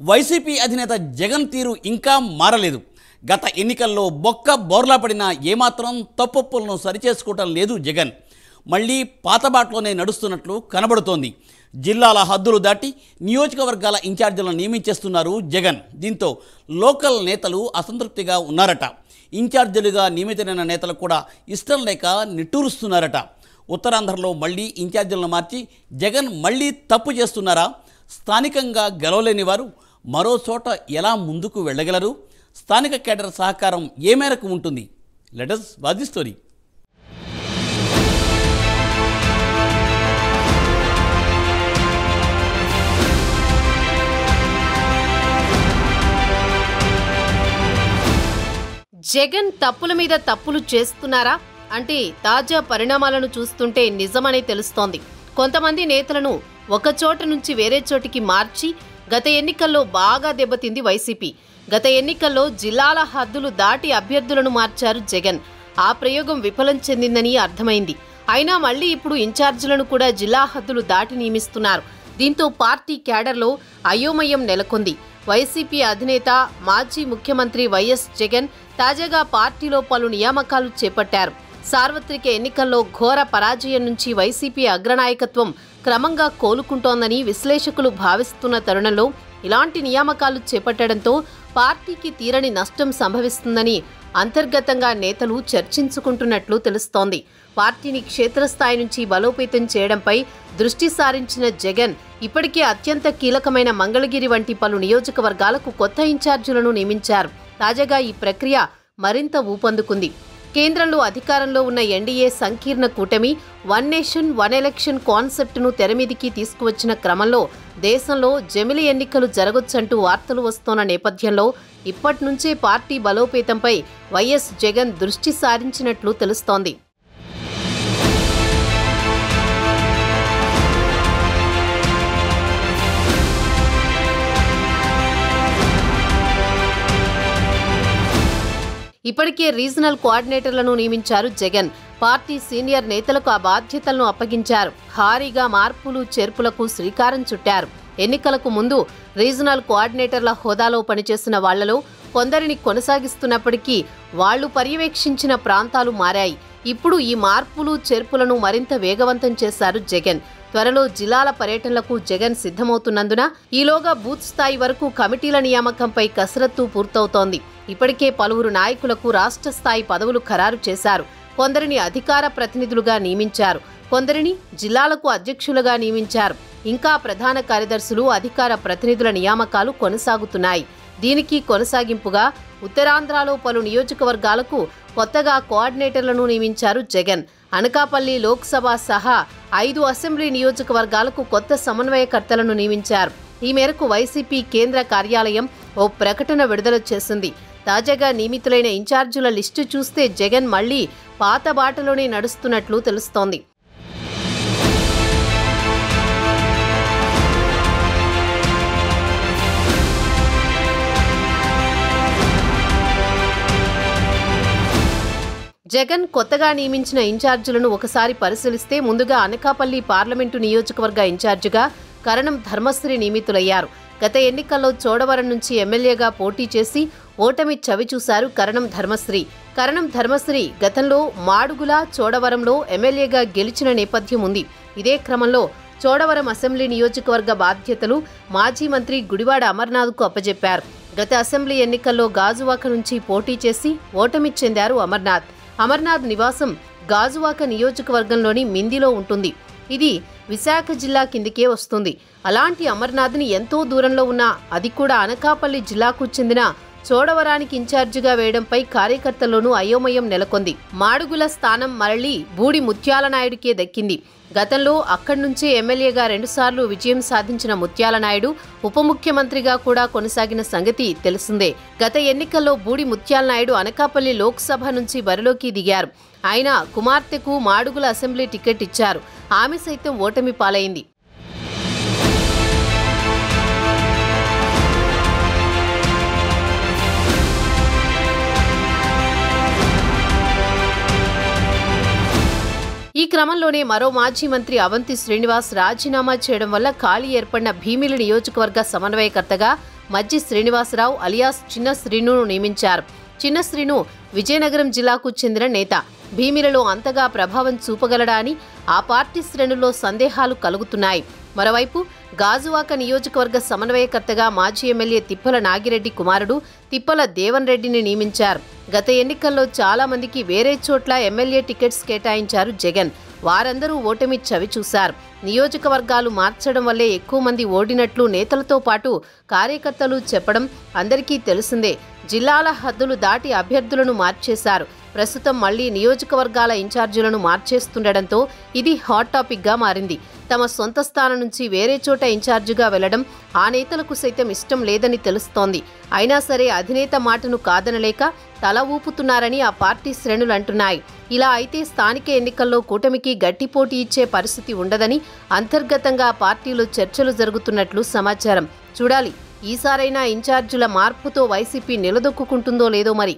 YCP అధినేత జగన్ తీరు ఇంకా మారలేదు. గత ఎన్నికల్లో బొక్క బోర్లా పడినా ఏమాత్రం తప్పొప్పులను సరిచేసుకోవటం లేదు జగన్. మళ్ళీ పాతబాట్లోనే నడుస్తున్నట్లు కనబడుతోంది. జిల్లాల హద్దులు దాటి నియోజకవర్గాల ఇన్ఛార్జీలను నియమించేస్తున్నారు జగన్. దీంతో లోకల్ నేతలు అసంతృప్తిగా ఉన్నారట. ఇన్ఛార్జీలుగా నియమితులైన నేతలు కూడా ఇష్టం లేక నిట్టూరుస్తున్నారట. ఉత్తరాంధ్రలో మళ్ళీ ఇన్ఛార్జీలను మార్చి జగన్ మళ్ళీ తప్పు చేస్తున్నారా? స్థానికంగా గెలవలేని వారు మరో చోట ఎలా ముందుకు వెళ్ళగలరు? స్థానిక కేడర్ సహకారం ఏ మేరకు ఉంటుంది? Let us watch the story. Jagan తప్పుల మీద తప్పులు చేస్తున్నారా అంటే తాజా పరిణామాలను చూస్తుంటే నిజమనే తెలుస్తోంది. కొంతమంది నేతలను ఒక చోట నుంచి వేరే చోటికి మార్చి గత ఎన్నికల్లో బాగా దెబ్బతింది వైసీపీ. గత ఎన్నికల్లో జిల్లాల హద్దులు దాటి అభ్యర్థులను మార్చారు జగన్. ఆ ప్రయోగం విఫలం చెందిందని అర్థమైంది. అయినా మళ్లీ ఇప్పుడు ఇన్ఛార్జీలను కూడా జిల్లా హద్దులు దాటి నియమిస్తున్నారు. దీంతో పార్టీ క్యాడర్లో అయోమయం నెలకొంది. వైసీపీ అధినేత మాజీ ముఖ్యమంత్రి వైఎస్ జగన్ తాజాగా పార్టీలో పలు నియామకాలు చేపట్టారు. సార్వత్రిక ఎన్నికల్లో ఘోర పరాజయం నుంచి వైసీపీ అగ్రనాయకత్వం క్రమంగా కోలుకుంటోందని విశ్లేషకులు భావిస్తున్న తరుణంలో ఇలాంటి నియామకాలు చేపట్టడంతో పార్టీకి తీరని నష్టం సంభవిస్తుందని అంతర్గతంగా నేతలు చర్చించుకుంటున్నట్లు తెలుస్తోంది. పార్టీని క్షేత్రస్థాయి నుంచి బలోపేతం చేయడంపై దృష్టి సారించిన జగన్ ఇప్పటికే అత్యంత కీలకమైన మంగళగిరి వంటి పలు నియోజకవర్గాలకు కొత్త ఇన్ఛార్జీలను నియమించారు. తాజాగా ఈ ప్రక్రియ మరింత ఊపందుకుంది. కేంద్రంలో అధికారంలో ఉన్న ఎన్డీఏ సంకీర్ణ కూటమి వన్ నేషన్ వన్ ఎలక్షన్ కాన్సెప్ట్ను తెరమీదికి తీసుకువచ్చిన క్రమంలో దేశంలో జమిలి ఎన్నికలు జరగొచ్చంటూ వార్తలు వస్తోన్న నేపథ్యంలో ఇప్పటి నుంచే పార్టీ బలోపేతంపై వైఎస్ జగన్ దృష్టి సారించినట్లు తెలుస్తోంది. ఇప్పటికే రీజనల్ కోఆర్డినేటర్లను నియమించారు జగన్. పార్టీ సీనియర్ నేతలకు ఆ బాధ్యతలను అప్పగించారు. భారీగా మార్పులు చేర్పులకు శ్రీకారం చుట్టారు. ఎన్నికలకు ముందు రీజనల్ కోఆర్డినేటర్ల హోదాలో పనిచేసిన వాళ్లలో కొందరిని కొనసాగిస్తున్నప్పటికీ వాళ్లు పర్యవేక్షించిన ప్రాంతాలు మారాయి. ఇప్పుడు ఈ మార్పులు చేర్పులను మరింత వేగవంతం చేశారు జగన్. త్వరలో జిల్లాల పర్యటనలకు జగన్ సిద్ధమవుతున్నందున ఈలోగా బూత్ స్థాయి వరకు కమిటీల నియామకంపై కసరత్తు పూర్తవుతోంది. ఇప్పటికే పలువురు నాయకులకు రాష్ట్ర స్థాయి పదవులు ఖరారు చేశారు. కొందరిని అధికార ప్రతినిధులుగా నియమించారు. కొందరిని జిల్లాలకు అధ్యక్షులుగా నియమించారు. ఇంకా ప్రధాన కార్యదర్శులు, అధికార ప్రతినిధుల నియామకాలు కొనసాగుతున్నాయి. దీనికి కొనసాగింపుగా ఉత్తరాంధ్రలో పలు నియోజకవర్గాలకు కొత్తగా కోఆర్డినేటర్లను నియమించారు జగన్. అనకాపల్లి లోక్సభ సహా 5 అసెంబ్లీ నియోజకవర్గాలకు కొత్త సమన్వయకర్తలను నియమించారు. ఈ మేరకు వైసీపీ కేంద్ర కార్యాలయం ఓ ప్రకటన విడుదల చేసింది. తాజాగా నియమితులైన ఇన్ఛార్జీల లిస్టు చూస్తే జగన్ మళ్లీ పాత బాటలోనే నడుస్తున్నట్లు తెలుస్తోంది. జగన్ కొత్తగా నియమించిన ఇన్ఛార్జీలను ఒకసారి పరిశీలిస్తే ముందుగా అనకాపల్లి పార్లమెంటు నియోజకవర్గ ఇన్ఛార్జిగా కరణం ధర్మశ్రీ నియమితులయ్యారు. గత ఎన్నికల్లో చోడవరం నుంచి ఎమ్మెల్యేగా పోటీ చేసి ఓటమి చవిచూశారు కరణం ధర్మశ్రీ. కరణం ధర్మశ్రీ గతంలో మాడుగుల, చోడవరంలో ఎమ్మెల్యేగా గెలిచిన నేపథ్యం ఉంది. ఇదే క్రమంలో చోడవరం అసెంబ్లీ నియోజకవర్గ బాధ్యతలు మాజీ మంత్రి గుడివాడ అమర్నాథ్కు అప్పజెప్పారు. గత అసెంబ్లీ ఎన్నికల్లో గాజువాక నుంచి పోటీ చేసి ఓటమి చెందారు అమర్నాథ్. అమర్నాథ్ నివాసం గాజువాక నియోజకవర్గంలోని మిందిలో ఉంటుంది. ఇది విశాఖ జిల్లా కిందికే వస్తుంది. అలాంటి అమర్నాథ్ని ఎంతో దూరంలో ఉన్న అది కూడా అనకాపల్లి జిల్లాకు చెందిన చోడవరానికి ఇన్ఛార్జిగా వేయడంపై కార్యకర్తల్లోనూ అయోమయం నెలకొంది. మాడుగుల స్థానం మరలి బూడి ముత్యాల నాయుడికే దక్కింది. గతంలో అక్కడి నుంచే ఎమ్మెల్యేగా 2 సార్లు విజయం సాధించిన ముత్యాల నాయుడు ఉప ముఖ్యమంత్రిగా కూడా కొనసాగిన సంగతి తెలిసిందే. గత ఎన్నికల్లో బూడి ముత్యాల నాయుడు అనకాపల్లి లోక్సభ నుంచి బరిలోకి దిగారు. ఆయన కుమార్తెకు మాడుగుల అసెంబ్లీ టికెట్ ఇచ్చారు. ఆమె సైతం ఓటమి పాలైంది. ఈ క్రమంలోనే మరో మాజీ మంత్రి అవంతి శ్రీనివాస్ రాజీనామా చేయడం వల్ల ఖాళీ ఏర్పడిన భీమిలి నియోజకవర్గ సమన్వయకర్తగా మజ్జి శ్రీనివాసరావు అలియాస్ చిన్న శ్రీనును నియమించారు. చిన్న శ్రీను విజయనగరం జిల్లాకు చెందిన నేత. భీమిలలో అంతగా ప్రభావం చూపగలడా అని ఆ పార్టీ శ్రేణుల్లో సందేహాలు కలుగుతున్నాయి. మరోవైపు గాజువాక నియోజకవర్గ సమన్వయకర్తగా మాజీ ఎమ్మెల్యే తిప్పల నాగిరెడ్డి కుమారుడు తిప్పల దేవన్ రెడ్డిని నియమించారు. గత ఎన్నికల్లో చాలా మందికి వేరే చోట్ల ఎమ్మెల్యే టికెట్స్ కేటాయించారు జగన్. వారందరూ ఓటమి చవిచూశారు. నియోజకవర్గాలు మార్చడం వల్లే ఎక్కువ మంది ఓడినట్లు నేతలతో పాటు కార్యకర్తలు చెప్పడం అందరికీ తెలిసిందే. జిల్లాల హద్దులు దాటి అభ్యర్థులను మార్చేశారు. ప్రస్తుతం మళ్లీ నియోజకవర్గాల ఇన్ఛార్జీలను మార్చేస్తుండటంతో ఇది హాట్ టాపిక్గా మారింది. తమ సొంత స్థానం నుంచి వేరే చోట ఇన్ఛార్జిగా వెళ్లడం ఆ నేతలకు సైతం ఇష్టం లేదని తెలుస్తోంది. అయినా సరే అధినేత మాటను కాదనలేక తల ఊపుతున్నారని ఆ పార్టీ శ్రేణులు అంటున్నాయి. ఇలా అయితే స్థానిక ఎన్నికల్లో కూటమికి గట్టి పోటీ ఇచ్చే పరిస్థితి ఉండదని అంతర్గతంగా పార్టీలో చర్చలు జరుగుతున్నట్లు సమాచారం. చూడాలి ఈసారైనా ఇన్ఛార్జీల మార్పుతో వైసీపీ నిలదొక్కుంటుందో లేదో మరి.